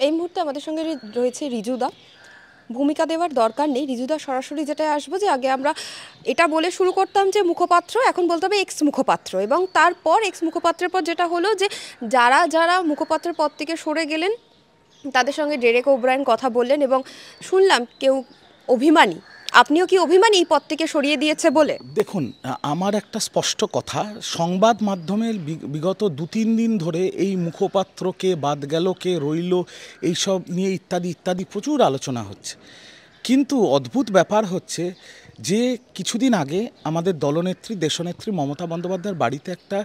এই মুহূর্তে আমাদের সঙ্গে রয়েছে রিজুদা। ভূমিকা দেওয়ার দরকার নেই, রিজুদা সরাসরি যেটা আসবো যে আগে আমরা এটা বলে শুরু করতাম যে মুখপাত্র, এখন বলতে হবে এক্স মুখপাত্র, এবং তারপর এক্স মুখপাত্রের পর যেটা হলো যে যারা যারা মুখপাত্রের পদ থেকে সরে গেলেন তাদের সঙ্গে ডেরেক ওব্রায়েন কথা বললেন এবং শুনলাম কেউ অভিমানী। আপনিও কি অভিমানী এই পদ থেকে সরিয়ে দিয়েছে বলে? দেখুন, আমার একটা স্পষ্ট কথা, সংবাদ মাধ্যমের বিগত 2-3 দিন ধরে এই মুখপাত্র কে বাদ গেল, কে রইল, এইসব নিয়ে ইত্যাদি ইত্যাদি প্রচুর আলোচনা হচ্ছে। কিন্তু অদ্ভুত ব্যাপার হচ্ছে যে কিছুদিন আগে আমাদের দলনেত্রী দেশনেত্রী মমতা বন্দ্যোপাধ্যায়ের বাড়িতে একটা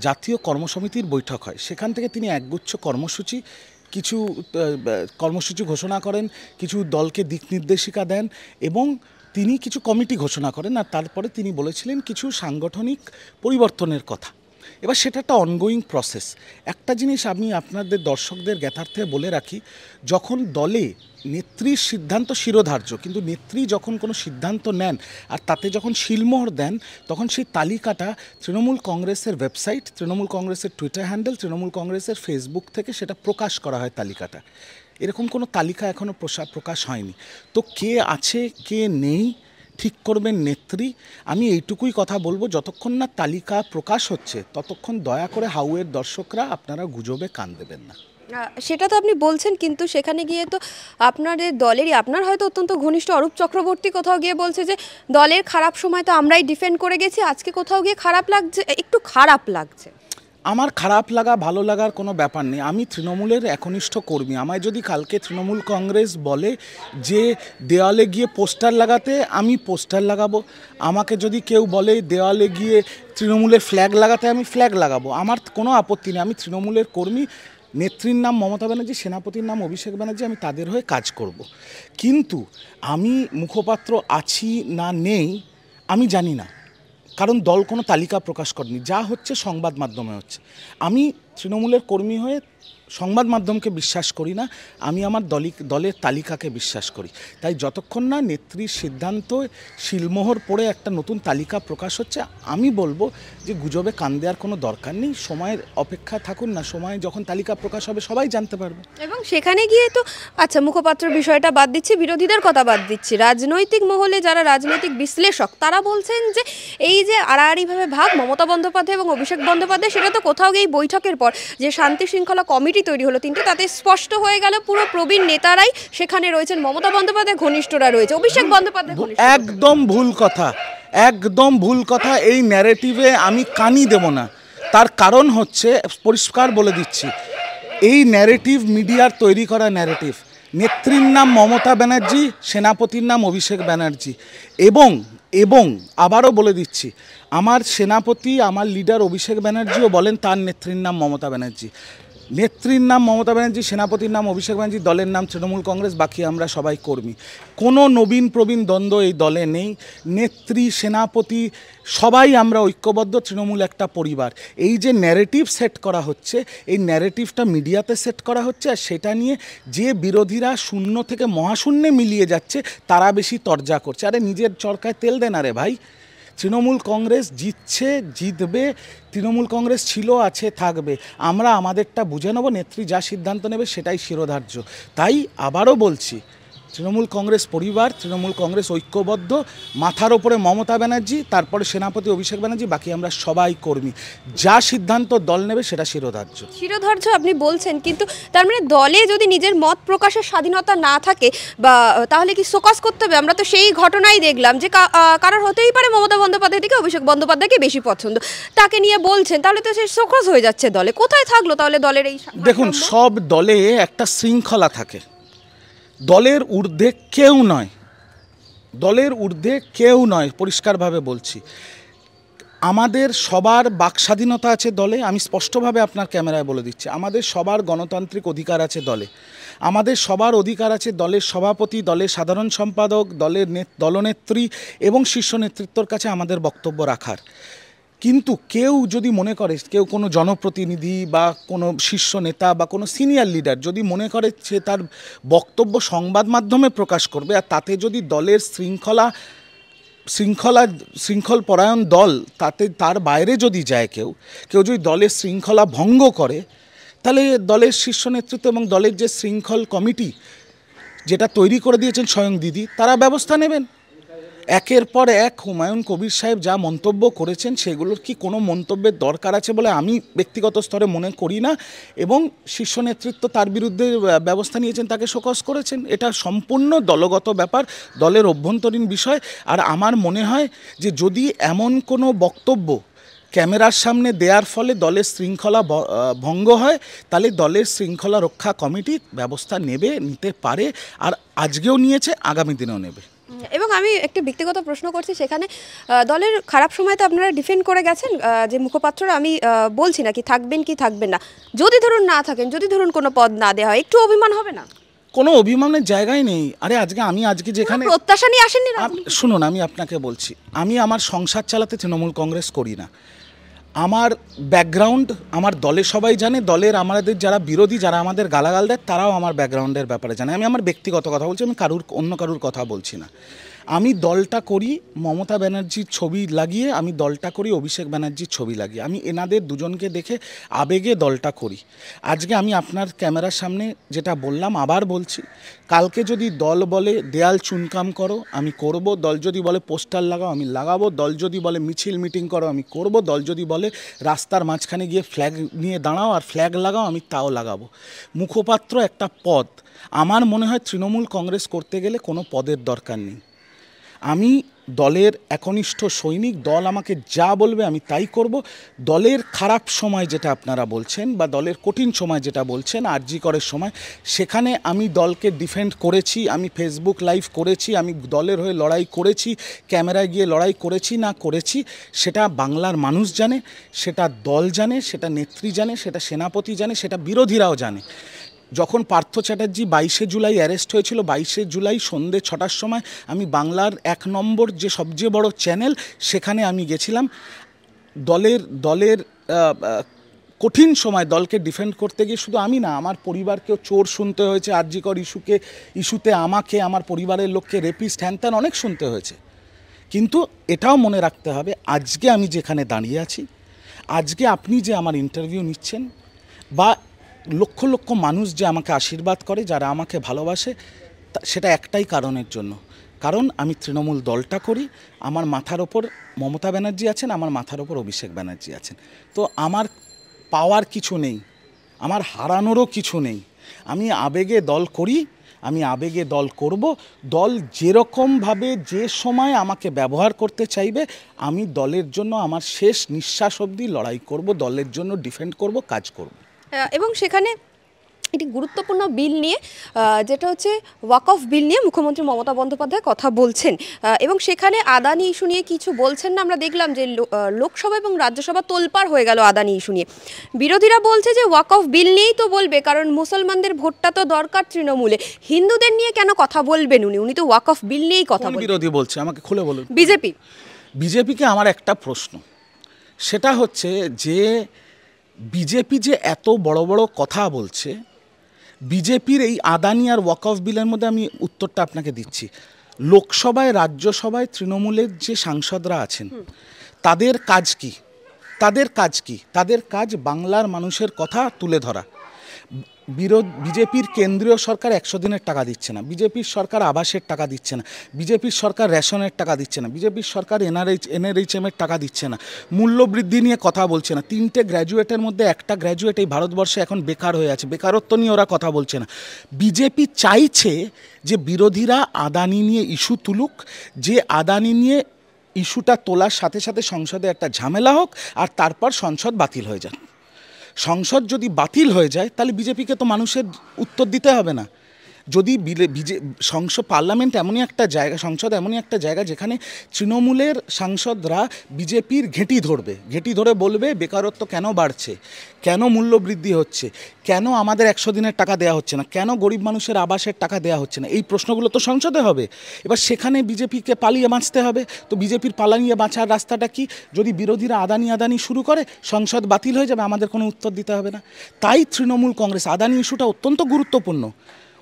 জাতীয় কর্মসমিতির বৈঠক হয়। সেখান থেকে তিনি একগুচ্ছ কর্মসূচি ঘোষণা করেন, কিছু দলকে দিক নির্দেশিকা দেন এবং তিনি কিছু কমিটি ঘোষণা করেন। আর তারপরে তিনি বলেছিলেন কিছু সাংগঠনিক পরিবর্তনের কথা। এবার সেটা একটা অনগোয়িং প্রসেস। একটা জিনিস আমি আপনাদের দর্শকদের জ্ঞাতার্থে বলে রাখি, যখন দলে নেত্রীর সিদ্ধান্ত শিরোধার্য, কিন্তু নেত্রী যখন কোনো সিদ্ধান্ত নেন আর তাতে যখন শিলমোহর দেন, তখন সেই তালিকাটা তৃণমূল কংগ্রেসের ওয়েবসাইট, তৃণমূল কংগ্রেসের টুইটার হ্যান্ডেল, তৃণমূল কংগ্রেসের ফেসবুক থেকে সেটা প্রকাশ করা হয় তালিকাটা। এরকম কোনো তালিকা এখনও প্রকাশ হয়নি। তো কে আছে কে নেই ঠিক করবেন নেত্রী। আমি এইটুকুই কথা বলবো, যতক্ষণ না তালিকা প্রকাশ হচ্ছে ততক্ষণ দয়া করে হাউয়ের দর্শকরা আপনারা গুজবে কান দেবেন না। সেটা তো আপনি বলছেন, কিন্তু সেখানে গিয়ে তো আপনাদের দলেরই, আপনার হয়তো অত্যন্ত ঘনিষ্ঠ অরূপ চক্রবর্তী কোথাও গিয়ে বলছে যে দলের খারাপ সময় তো আমরাই ডিফেন্ড করে গেছি, আজকে কোথাও গিয়ে খারাপ লাগছে, একটু খারাপ লাগছে। আমার খারাপ লাগা ভালো লাগার কোনো ব্যাপার নেই। আমি তৃণমূলের একনিষ্ঠ কর্মী। আমায় যদি কালকে তৃণমূল কংগ্রেস বলে যে দেওয়ালে গিয়ে পোস্টার লাগাতে, আমি পোস্টার লাগাবো। আমাকে যদি কেউ বলে দেওয়ালে গিয়ে তৃণমূলের ফ্ল্যাগ লাগাতে, আমি ফ্ল্যাগ লাগাবো। আমার কোনো আপত্তি নেই। আমি তৃণমূলের কর্মী। নেত্রীর নাম মমতা ব্যানার্জি, সেনাপতির নাম অভিষেক ব্যানার্জি, আমি তাদের হয়ে কাজ করব। কিন্তু আমি মুখপাত্র আছি না নেই আমি জানি না, কারণ দল কোনো তালিকা প্রকাশ করেনি। যা হচ্ছে সংবাদ মাধ্যমে হচ্ছে। আমি তৃণমূলের কর্মী হয়ে সংবাদ মাধ্যমকে বিশ্বাস করি না, আমি আমার দলের তালিকাকে বিশ্বাস করি। তাই যতক্ষণ না নেত্রীর সিদ্ধান্ত শিলমোহর পড়ে একটা নতুন তালিকা প্রকাশ হচ্ছে, আমি বলবো যে গুজবে কান দেওয়ার কোনো দরকার নেই। সময়ের অপেক্ষা থাকুন না, সময় যখন তালিকা প্রকাশ হবে সবাই জানতে পারবে। এবং সেখানে গিয়ে তো আচ্ছা, মুখপাত্রের বিষয়টা বাদ দিচ্ছি, বিরোধীদের কথা বাদ দিচ্ছি, রাজনৈতিক মহলে যারা রাজনৈতিক বিশ্লেষক তারা বলছেন যে এই যে আড়াআড়িভাবে ভাগ মমতা বন্দ্যোপাধ্যায় এবং অভিষেক বন্দ্যোপাধ্যায়, সেটা তো কোথাও গিয়ে বৈঠকের পর যে শান্তি শৃঙ্খলা কমিটি তৈরি হলো তিনটে, তাতে স্পষ্ট হয়ে গেল পুরো প্রবীণ নেতারাই সেখানে রয়েছেন, মমতা বন্দ্যোপাধ্যায় ঘনিষ্ঠরা রয়েছে, অভিষেক বন্দ্যোপাধ্যায় ঘনিষ্ঠ। একদম ভুল কথা, একদম ভুল কথা। এই ন্যারেটিভে আমি কানই দেব না। তার কারণ হচ্ছে, পরিষ্কার বলে দিচ্ছি, এই ন্যারেটিভ মিডিয়ার তৈরি করা ন্যারেটিভ। নেত্রীর নাম মমতা ব্যানার্জি, সেনাপতির নাম অভিষেক ব্যানার্জি, এবং আবারও বলে দিচ্ছি, আমার সেনাপতি আমার লিডার অভিষেক ব্যানার্জিও বলেন তার নেত্রীর নাম মমতা ব্যানার্জি। নেত্রীর নাম মমতা ব্যানার্জি, সেনাপতির নাম অভিষেক ব্যানার্জি, দলের নাম তৃণমূল কংগ্রেস, বাকি আমরা সবাই কর্মী। কোনো নবীন প্রবীণ দ্বন্দ্ব এই দলে নেই। নেত্রী সেনাপতি সবাই আমরা ঐক্যবদ্ধ, তৃণমূল একটা পরিবার। এই যে ন্যারেটিভ সেট করা হচ্ছে, এই ন্যারেটিভটা মিডিয়াতে সেট করা হচ্ছে, আর সেটা নিয়ে যে বিরোধীরা শূন্য থেকে মহাশূন্যে মিলিয়ে যাচ্ছে তারা বেশি তরজা করছে। আরে নিজের চরকায় তেল দেন। আরে ভাই, তৃণমূল কংগ্রেস জিতছে, জিতবে। তৃণমূল কংগ্রেস ছিল, আছে, থাকবে। আমরা আমাদেরটা বুঝে নেব। নেত্রী যা সিদ্ধান্ত নেবে সেটাই শিরোধার্য। তাই আবারও বলছি, তৃণমূল কংগ্রেস পরিবার, তৃণমূল কংগ্রেস ঐক্যবদ্ধ। মাথার ওপরে মমতা ব্যানার্জি, তারপরে সেনাপতি অভিষেক ব্যানার্জি, বাকি আমরা সবাই কর্মী। যা সিদ্ধান্ত দল নেবে সেটা শিরোধার্য আপনি বলছেন, কিন্তু তার মানে দলে যদি নিজের মত প্রকাশের স্বাধীনতা না থাকে বা তাহলে কি শোকজ করতে হবে? আমরা তো সেই ঘটনাই দেখলাম যে কারোর হতেই পারে মমতা বন্দ্যোপাধ্যায় থেকে অভিষেক বন্দ্যোপাধ্যায়কে বেশি পছন্দ, তাকে নিয়ে বলছেন, তাহলে তো সে শোকজ হয়ে যাচ্ছে দলে। কোথায় থাকলো তাহলে দলের এই? দেখুন, সব দলে একটা শৃঙ্খলা থাকে। দলের ঊর্ধ্বে কেউ নয়, দলের ঊর্ধ্বে কেউ নয়, পরিষ্কারভাবে বলছি। আমাদের সবার বাক স্বাধীনতা আছে দলে। আমি স্পষ্টভাবে আপনার ক্যামেরায় বলে দিচ্ছি, আমাদের সবার গণতান্ত্রিক অধিকার আছে দলে। আমাদের সবার অধিকার আছে দলের সভাপতি, দলের সাধারণ সম্পাদক, দলনেত্রী এবং শীর্ষ নেতৃত্বর কাছে আমাদের বক্তব্য রাখার। কিন্তু কেউ যদি মনে করে, কেউ কোনো জনপ্রতিনিধি বা কোনো শীর্ষ নেতা বা কোনো সিনিয়র লিডার যদি মনে করে সে তার বক্তব্য সংবাদ মাধ্যমে প্রকাশ করবে, আর তাতে যদি দলের শৃঙ্খল পরায়ণ দল, তাতে তার বাইরে যদি যায়, কেউ যদি দলের শৃঙ্খলা ভঙ্গ করে, তাহলে দলের শীর্ষ নেতৃত্ব এবং দলের যে শৃঙ্খল কমিটি যেটা তৈরি করে দিয়েছেন স্বয়ং দিদি, তারা ব্যবস্থা নেবেন। একের পর এক হুমায়ুন কবির সাহেব যা মন্তব্য করেছেন সেগুলোর কি কোনো মন্তব্যের দরকার আছে বলে আমি ব্যক্তিগত স্তরে মনে করি না, এবং শীর্ষ নেতৃত্ব তার বিরুদ্ধে ব্যবস্থা নিয়েছেন, তাকে শোকজ করেছেন। এটা সম্পূর্ণ দলগত ব্যাপার, দলের অভ্যন্তরীণ বিষয়। আর আমার মনে হয় যে যদি এমন কোনো বক্তব্য ক্যামেরার সামনে দেওয়ার ফলে দলের শৃঙ্খলা ভঙ্গ হয়, তাহলে দলের শৃঙ্খলা রক্ষা কমিটি ব্যবস্থা নিতে পারে, আর আজকেও নিয়েছে, আগামী দিনেও নেবে। এবং আমি একটি ব্যক্তিগত প্রশ্ন করছি, সেখানে দলের খারাপ সময় তো আপনারা ডিফেন্ড করে গেছেন যে মুখপাত্ররা, আমি বলছি না কি থাকবেন কি থাকবেন না, যদি ধরুন না থাকেন, যদি ধরুন কোনো পদ না দেওয়া হয়, একটু অভিমান হবে না? কোনো অভিমানের জায়গায় নেই। আরে আজকে যেখানে প্রত্যাশা নিয়ে আসেননি। শুনুন, আমি আপনাকে বলছি, আমি আমার সংসার চালাতে তৃণমূল কংগ্রেস করি না। আমার ব্যাকগ্রাউন্ড আমার দলে সবাই জানে, দলের আমাদের যারা বিরোধী, যারা আমাদের গালাগাল দেয়, তারাও আমার ব্যাকগ্রাউন্ডের ব্যাপারে জানে। আমি আমার ব্যক্তিগত কথা বলছি, আমি অন্য কারুর কথা বলছি না। আমি দলটা করি মমতা ব্যানার্জির ছবি লাগিয়ে, আমি দলটা করি অভিষেক ব্যানার্জির ছবি লাগিয়ে। আমি এনাদের দুজনকে দেখে আবেগে দলটা করি। আজকে আমি আপনার ক্যামেরার সামনে যেটা বললাম আবার বলছি, কালকে যদি দল বলে দেয়াল চুনকাম করো, আমি করব। দল যদি বলে পোস্টার লাগাও, আমি লাগাবো। দল যদি বলে মিছিল মিটিং করো, আমি করব। দল যদি বলে রাস্তার মাঝখানে গিয়ে ফ্ল্যাগ নিয়ে দাঁড়াও আর ফ্ল্যাগ লাগাও, আমি তাও লাগাবো। মুখপাত্র একটা পদ, আমার মনে হয় তৃণমূল কংগ্রেস করতে গেলে কোনো পদের দরকার নেই। আমি দলের একনিষ্ঠ সৈনিক, দল আমাকে যা বলবে আমি তাই করব। দলের খারাপ সময় যেটা আপনারা বলছেন, বা দলের কঠিন সময় যেটা বলছেন, আরজি করের সময়, সেখানে আমি দলকে ডিফেন্ড করেছি, আমি ফেসবুক লাইভ করেছি, আমি দলের হয়ে লড়াই করেছি, ক্যামেরায় গিয়ে লড়াই করেছি না করেছি সেটা বাংলার মানুষ জানে, সেটা দল জানে, সেটা নেত্রী জানে, সেটা সেনাপতি জানে, সেটা বিরোধীরাও জানে। যখন পার্থ চ্যাটার্জি 22শে জুলাই অ্যারেস্ট হয়েছিল, 22শে জুলাই সন্ধ্যে 6টার সময় আমি বাংলার 1 নম্বর যে সবচেয়ে বড় চ্যানেল, সেখানে আমি গেছিলাম। দলের কঠিন সময় দলকে ডিফেন্ড করতে গিয়ে শুধু আমি না, আমার পরিবারকেও চোর শুনতে হয়েছে, আরজিকর ইস্যুতে আমাকে, আমার পরিবারের লোককে রেপিস্ট, হ্যান ত্যান অনেক শুনতে হয়েছে। কিন্তু এটাও মনে রাখতে হবে, আজকে আমি যেখানে দাঁড়িয়ে আছি, আজকে আপনি যে আমার ইন্টারভিউ নিচ্ছেন, বা লক্ষ লক্ষ মানুষ যে আমাকে আশীর্বাদ করে, যারা আমাকে ভালোবাসে, সেটা একটাই কারণের জন্য, কারণ আমি তৃণমূল দলটা করি। আমার মাথার ওপর মমতা ব্যানার্জি আছেন, আমার মাথার ওপর অভিষেক ব্যানার্জি আছেন। তো আমার পাওয়ার কিছু নেই, আমার হারানোরও কিছু নেই। আমি আবেগে দল করি, আমি আবেগে দল করব। দল যেরকমভাবে যে সময় আমাকে ব্যবহার করতে চাইবে, আমি দলের জন্য আমার শেষ নিঃশ্বাস অবধি লড়াই করব, দলের জন্য ডিফেন্ড করব, কাজ করব। এবং সেখানে একটি গুরুত্বপূর্ণ বিল নিয়ে, যেটা হচ্ছে ওয়াক অফ বিল নিয়ে মুখ্যমন্ত্রী মমতা বন্দ্যোপাধ্যায় কথা বলছেন, এবং সেখানে আদানি ইস্যু নিয়ে কিছু বলছেন না। আমরা দেখলাম যে লোকসভা এবং রাজ্যসভা তোলপাড় হয়ে গেল আদানি ইস্যু নিয়ে। বিরোধীরা বলছে যে ওয়াক অফ বিল নিয়েই তো বলবে, কারণ মুসলমানদের ভোটটা তো দরকার তৃণমূলে, হিন্দুদের নিয়ে কেন কথা বলবেন উনি তো ওয়াক অফ বিল নিয়েই কথা বলবেন। বিরোধী বলছে, আমাকে খুলে বলুন। বিজেপিকে আমার একটা প্রশ্ন, সেটা হচ্ছে যে বিজেপি যে এত বড় বড় কথা বলছে, বিজেপির এই আদানি আর ওয়াক অফ বিলের মধ্যে আমি উত্তরটা আপনাকে দিচ্ছি। লোকসভায় রাজ্যসভায় তৃণমূলের যে সাংসদরা আছেন, তাদের কাজ কি? তাদের কাজ বাংলার মানুষের কথা তুলে ধরা। বিজেপির কেন্দ্রীয় সরকার 100 দিনের টাকা দিচ্ছে না, বিজেপির সরকার আবাসের টাকা দিচ্ছে না, বিজেপির সরকার রেশনের টাকা দিচ্ছে না, বিজেপির সরকার এনআরএইচএমের টাকা দিচ্ছে না, মূল্যবৃদ্ধি নিয়ে কথা বলছে না। 3টে গ্র্যাজুয়েটের মধ্যে একটা গ্র্যাজুয়েট এই ভারতবর্ষে এখন বেকার হয়ে আছে, বেকারত্ব নিয়ে ওরা কথা বলছে না। বিজেপি চাইছে যে বিরোধীরা আদানি নিয়ে ইস্যু তুলুক, যে আদানি নিয়ে ইস্যুটা তোলার সাথে সাথে সংসদে একটা ঝামেলা হোক, আর তারপর সংসদ বাতিল হয়ে যাক। সংসদ যদি বাতিল হয়ে যায়, তাহলে বিজেপিকে তো মানুষের উত্তর দিতে হবে না। যদি পার্লামেন্ট এমনই একটা জায়গা, সংসদ এমনই একটা জায়গা যেখানে তৃণমূলের সাংসদরা বিজেপির ঘেঁটি ধরে বলবে বেকারত্ব কেন বাড়ছে, কেন মূল্য বৃদ্ধি হচ্ছে, কেন আমাদের 100 দিনের টাকা দেওয়া হচ্ছে না, কেন গরিব মানুষের আবাসের টাকা দেওয়া হচ্ছে না, এই প্রশ্নগুলো তো সংসদে হবে। এবার সেখানে বিজেপিকে পালিয়ে বাঁচতে হবে। তো বিজেপির পালিয়ে বাঁচার রাস্তাটা কি? যদি বিরোধীরা আদানি শুরু করে, সংসদ বাতিল হয়ে যাবে, আমাদের কোনো উত্তর দিতে হবে না। তাই তৃণমূল কংগ্রেস, আদানি ইস্যুটা অত্যন্ত গুরুত্বপূর্ণ,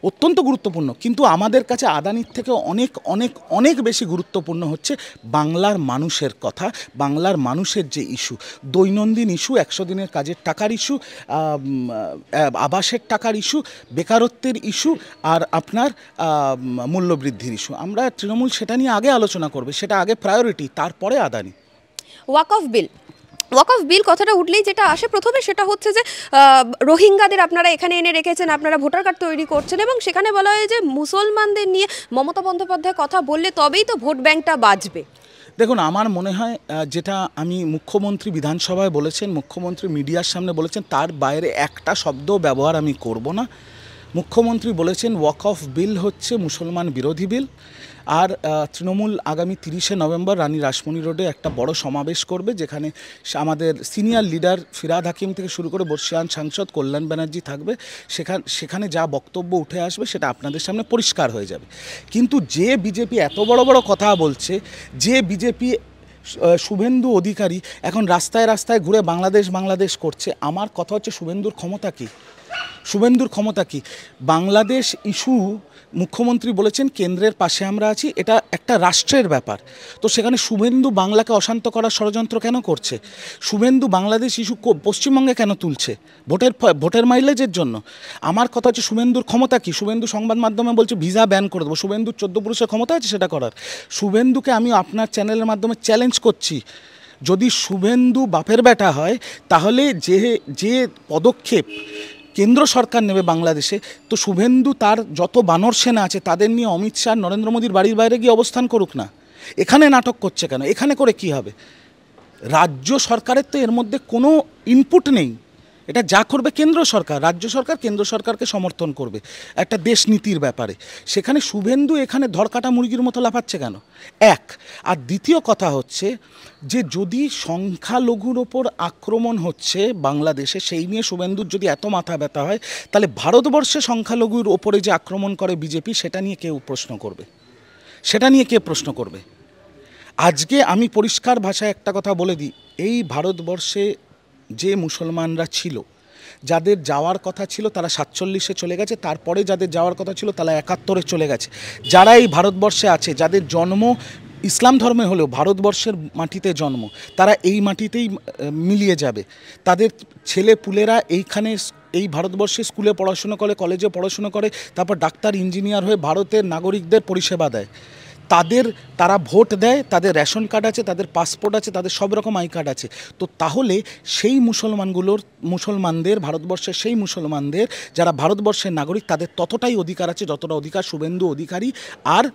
অত্যন্ত গুরুত্বপূর্ণ, কিন্তু আমাদের কাছে আদানির থেকে অনেক অনেক অনেক বেশি গুরুত্বপূর্ণ হচ্ছে বাংলার মানুষের কথা, বাংলার মানুষের যে ইস্যু, দৈনন্দিন ইস্যু, 100 দিনের কাজের টাকার ইস্যু, আবাসের টাকার ইস্যু, বেকারত্বের ইস্যু, আর আপনার মূল্যবৃদ্ধির ইস্যু। আমরা তৃণমূল সেটা নিয়ে আগে আলোচনা করবে, সেটা আগে প্রায়োরিটি, তারপরে আদানি। ওয়াক অফ বিল কথাটা উঠলেই যেটা আসে প্রথমে সেটা হচ্ছে যে রোহিঙ্গাদের আপনারা এখানে এনে রেখেছেন, আপনারা ভোটার কার্ড তৈরি করছেন, এবং সেখানে বলা হয় যে মুসলমানদের নিয়ে মমতা বন্দ্যোপাধ্যায় কথা বললে তবেই তো ভোট ব্যাংকটা বাঁচবে। দেখুন, আমার মনে হয় যেটা আমি মুখ্যমন্ত্রী বিধানসভায় বলেছেন, মুখ্যমন্ত্রী মিডিয়ার সামনে বলেছেন, তার বাইরে একটা শব্দ ব্যবহার আমি করব না। মুখ্যমন্ত্রী বলেছেন ওয়াক অফ বিল হচ্ছে মুসলমান বিরোধী বিল, আর তৃণমূল আগামী 30শে নভেম্বর রানী রাসমণি রোডে একটা বড় সমাবেশ করবে, যেখানে আমাদের সিনিয়র লিডার ফিরহাদ হাকিম থেকে শুরু করে বর্ষিয়ান সাংসদ কল্যাণ ব্যানার্জি থাকবে। সেখানে যা বক্তব্য উঠে আসবে সেটা আপনাদের সামনে পরিষ্কার হয়ে যাবে। কিন্তু যে বিজেপি এত বড় বড় কথা বলছে, যে বিজেপি শুভেন্দু অধিকারী এখন রাস্তায় রাস্তায় ঘুরে বাংলাদেশ করছে, আমার কথা হচ্ছে শুভেন্দুর ক্ষমতা কী? শুভেন্দুর ক্ষমতা কী? বাংলাদেশ ইস্যু মুখ্যমন্ত্রী বলেছেন কেন্দ্রের পাশে আমরা আছি, এটা একটা রাষ্ট্রের ব্যাপার। তো সেখানে শুভেন্দু বাংলাকে অশান্ত করার ষড়যন্ত্র কেন করছে? শুভেন্দু বাংলাদেশ ইস্যু পশ্চিমবঙ্গে কেন তুলছে? ভোটের মাইলেজের জন্য। আমার কথা হচ্ছে শুভেন্দুর ক্ষমতা কী? শুভেন্দু সংবাদ মাধ্যমে বলছে ভিসা ব্যান করে দেবো। শুভেন্দুর 14 পুরুষের ক্ষমতা আছে সেটা করার? শুভেন্দুকে আমি আপনার চ্যানেলের মাধ্যমে চ্যালেঞ্জ করছি, যদি শুভেন্দু বাপের বেটা হয়, তাহলে যে পদক্ষেপ কেন্দ্র সরকার নেবে বাংলাদেশে, তো শুভেন্দু তার যত বানর সেনা আছে তাদের নিয়ে অমিত শাহ নরেন্দ্র মোদীর বাড়ির বাইরে গিয়ে অবস্থান করুক না। এখানে নাটক করছে কেন? এখানে করে কি হবে? রাজ্য সরকারের তো এর মধ্যে কোনো ইনপুট নেই, এটা যা করবে কেন্দ্র সরকার। রাজ্য সরকার কেন্দ্র সরকারকে সমর্থন করবে একটা দেশ নীতির ব্যাপারে। সেখানে শুভেন্দু এখানে ধরকাটা মুরগির মতো লাফাচ্ছে কেন? এক। আর দ্বিতীয় কথা হচ্ছে যে যদি সংখ্যালঘুর ওপর আক্রমণ হচ্ছে বাংলাদেশে, সেই নিয়ে শুভেন্দুর যদি এত মাথা ব্যথা হয়, তাহলে ভারতবর্ষে সংখ্যালঘুর ওপরে যে আক্রমণ করে বিজেপি, সেটা নিয়ে কেউ প্রশ্ন করবে? সেটা নিয়ে কে প্রশ্ন করবে? আজকে আমি পরিষ্কার ভাষায় একটা কথা বলে দিই, এই ভারতবর্ষে যে মুসলমানরা ছিল, যাদের যাওয়ার কথা ছিল তারা 47-এ চলে গেছে, তারপরে যাদের যাওয়ার কথা ছিল তারা 71-এ চলে গেছে। যারা এই ভারতবর্ষে আছে, যাদের জন্ম ইসলাম ধর্মে হলেও ভারতবর্ষের মাটিতে জন্ম, তারা এই মাটিতেই মিলিয়ে যাবে। তাদের ছেলে পুলেরা এইখানে এই ভারতবর্ষে স্কুলে পড়াশুনো করে, কলেজে পড়াশুনো করে, তারপর ডাক্তার ইঞ্জিনিয়ার হয়ে ভারতের নাগরিকদের পরিষেবা দেয়। তারা ভোট দেয়, তাদের রেশন কার্ড আছে, তাদের পাসপোর্ট আছে, তাদের সব রকম আই কার্ড আছে। তো তাহলে সেই মুসলমানদের ভারতবর্ষের সেই মুসলমানদের যারা ভারতবর্ষের নাগরিক, তাদের ততটাই অধিকার আছে যতটা অধিকার শুভেন্দু অধিকারী আর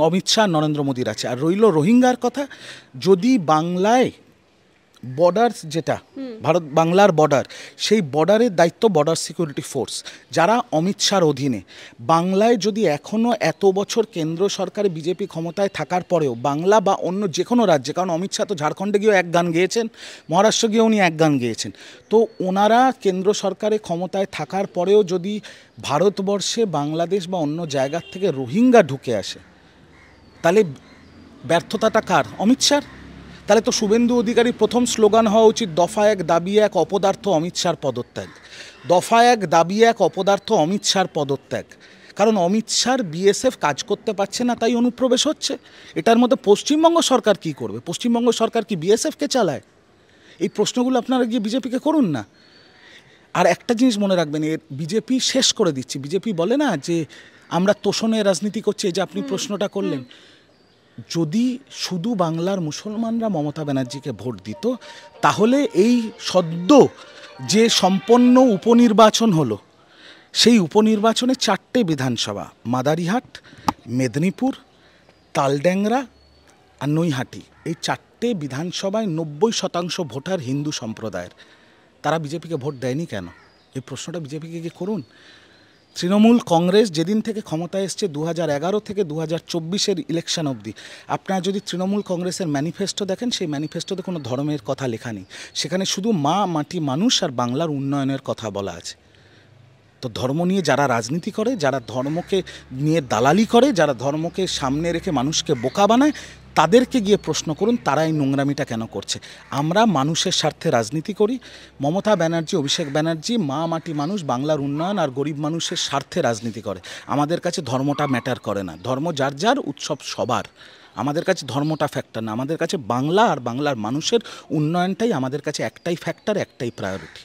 অমিত শাহ নরেন্দ্র মোদীর আছে। আর রইল রোহিঙ্গার কথা, যদি বাংলায় বর্ডার, যেটা বাংলার বর্ডার, সেই বর্ডারের দায়িত্ব বর্ডার সিকিউরিটি ফোর্স, যারা অমিত শাহর অধীনে। বাংলায় যদি এখনও এত বছর কেন্দ্র সরকারে বিজেপি ক্ষমতায় থাকার পরেও বাংলা বা অন্য যে কোনো রাজ্যে, কারণ অমিত শাহ তো ঝাড়খণ্ডে গিয়েও এক গান গেয়েছেন, মহারাষ্ট্র গিয়েও উনি এক গান গেয়েছেন, তো ওনারা কেন্দ্র সরকারে ক্ষমতায় থাকার পরেও যদি ভারতবর্ষে বাংলাদেশ বা অন্য জায়গার থেকে রোহিঙ্গা ঢুকে আসে, তাহলে ব্যর্থতাটা কার? অমিত শাহর। তাহলে তো শুভেন্দু অধিকারীর প্রথম স্লোগান হওয়া উচিত দফা এক দাবি এক অপদার্থ অমিত শাহর পদত্যাগ। দফা এক দাবি এক অপদার্থ অমিত শাহর পদত্যাগ। কারণ অমিত শাহর বিএসএফ কাজ করতে পারছে না, তাই অনুপ্রবেশ হচ্ছে। এটার মধ্যে পশ্চিমবঙ্গ সরকার কি করবে? পশ্চিমবঙ্গ সরকার কি বিএসএফকে চালায়? এই প্রশ্নগুলো আপনারা গিয়ে বিজেপিকে করুন না। আর একটা জিনিস মনে রাখবেন, এর বিজেপি শেষ করে দিচ্ছি। বিজেপি বলে না যে আমরা তোষণের রাজনীতি করছি, এই যে আপনি প্রশ্নটা করলেন, যদি শুধু বাংলার মুসলমানরা মমতা ব্যানার্জিকে ভোট দিত, তাহলে এই সদ্য যে সম্পন্ন উপনির্বাচন হলো, সেই উপনির্বাচনে 4টে বিধানসভা, মাদারিহাট, মেদিনীপুর, তালড্যাংরা আর নৈহাটি, এই 4টে বিধানসভায় 90% ভোটার হিন্দু সম্প্রদায়ের। তারা বিজেপিকে ভোট দেয়নি কেন? এই প্রশ্নটা বিজেপিকে গিয়ে করুন। তৃণমূল কংগ্রেস যেদিন থেকে ক্ষমতায় এসছে 2011 থেকে 2024-এর ইলেকশন অবধি, আপনারা যদি তৃণমূল কংগ্রেসের ম্যানিফেস্টো দেখেন, সেই ম্যানিফেস্টোতে কোনো ধর্মের কথা লেখা নেই। সেখানে শুধু মা, মাটি, মানুষ আর বাংলার উন্নয়নের কথা বলা আছে। তো ধর্ম নিয়ে যারা রাজনীতি করে, যারা ধর্মকে নিয়ে দালালি করে, যারা ধর্মকে সামনে রেখে মানুষকে বোকা বানায়, তাদেরকে গিয়ে প্রশ্ন করুন তারা এই নোংরামিটা কেন করছে। আমরা মানুষের স্বার্থে রাজনীতি করি। মমতা ব্যানার্জি, অভিষেক ব্যানার্জি মা মাটি মানুষ, বাংলার উন্নয়ন আর গরিব মানুষের স্বার্থে রাজনীতি করে। আমাদের কাছে ধর্মটা ম্যাটার করে না, ধর্ম যার যার, উৎসব সবার। আমাদের কাছে ধর্মটা ফ্যাক্টর না, আমাদের কাছে বাংলা আর বাংলার মানুষের উন্নয়নটাই আমাদের কাছে একটাই ফ্যাক্টর, একটাই প্রায়োরিটি।